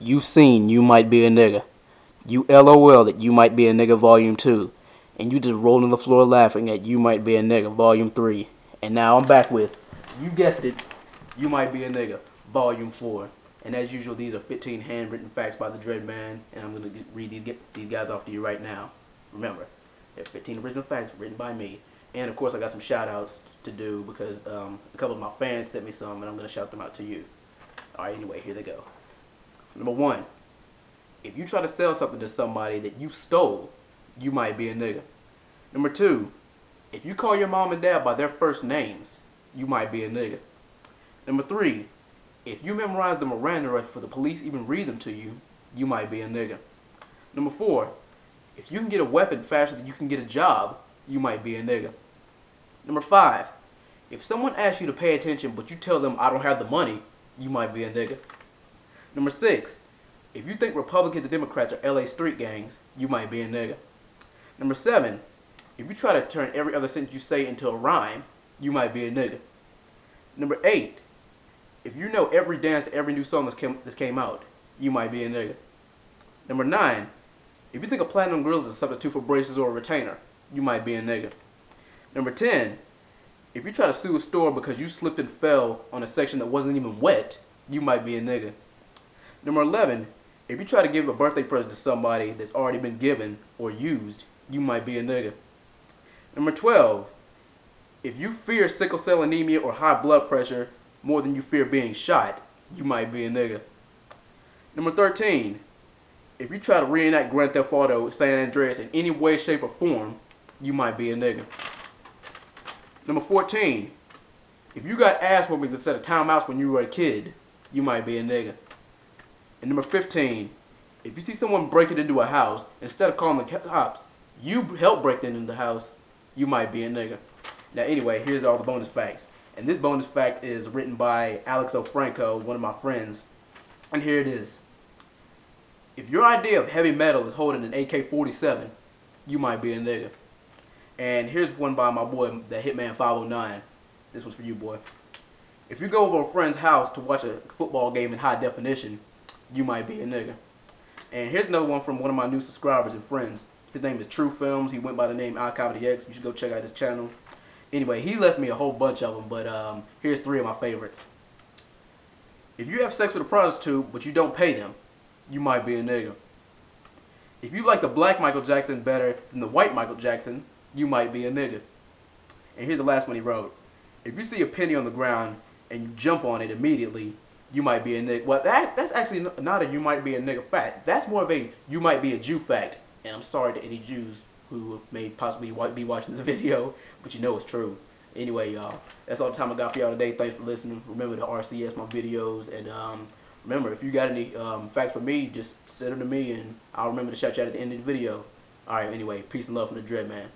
You seen You Might Be a Nigga. You LOL that You Might Be a Nigga Volume 2. And you just rolled on the floor laughing at You Might Be a Nigga Volume 3. And now I'm back with, you guessed it, You Might Be a Nigga Volume 4. And as usual, these are 15 handwritten facts by the Dread Man. And I'm going to read these guys off to you right now. Remember, they're 15 original facts written by me. And of course, I got some shout outs to do because a couple of my fans sent me some, and I'm going to shout them out to you. Alright, anyway, here they go. Number 1. If you try to sell something to somebody that you stole, you might be a nigga. Number 2. If you call your mom and dad by their first names, you might be a nigga. Number 3. If you memorize the Miranda rights for the police even read them to you, you might be a nigga. Number 4. If you can get a weapon faster than you can get a job, you might be a nigga. Number 5. If someone asks you to pay attention but you tell them I don't have the money, you might be a nigga. Number 6. If you think Republicans and Democrats are LA street gangs, you might be a nigga. Number 7. If you try to turn every other sentence you say into a rhyme, you might be a nigga. Number 8. If you know every dance to every new song that's came out, you might be a nigga. Number 9. If you think a platinum grill is a substitute for braces or a retainer, you might be a nigga. Number 10. If you try to sue a store because you slipped and fell on a section that wasn't even wet, you might be a nigga. Number 11. If you try to give a birthday present to somebody that's already been given or used, you might be a nigga. Number 12. If you fear sickle cell anemia or high blood pressure more than you fear being shot, you might be a nigga. Number 13. If you try to reenact Grand Theft Auto San Andreas in any way, shape, or form, you might be a nigga. Number 14. If you got ass whoopings instead of timeouts when you were a kid, you might be a nigga. And number 15. If you see someone breaking into a house, instead of calling the cops, you help break them into the house, you might be a nigga. Now anyway, here's all the bonus facts. And this bonus fact is written by Alex O'Franco, one of my friends. And here it is. If your idea of heavy metal is holding an AK-47, you might be a nigga. And here's one by my boy, the Hitman 509. This one's for you, boy. If you go over a friend's house to watch a football game in high definition, you might be a nigga. And here's another one from one of my new subscribers and friends. His name is True Films. He went by the name iComedyX. You should go check out his channel. Anyway, he left me a whole bunch of them, but here's 3 of my favorites. If you have sex with a prostitute, but you don't pay them, you might be a nigga. If you like the black Michael Jackson better than the white Michael Jackson, you might be a nigga. And here's the last one he wrote. If you see a penny on the ground and you jump on it immediately, you might be a nigga. Well, that's actually not a you might be a nigga fact. That's more of a you might be a Jew fact. And I'm sorry to any Jews who may possibly be watching this video, but you know it's true. Anyway, y'all, that's all the time I got for y'all today. Thanks for listening. Remember to RCS my videos, and remember, if you got any facts for me, just send them to me, and I'll remember to shout you out at the end of the video. All right, anyway, peace and love from the Dread Man.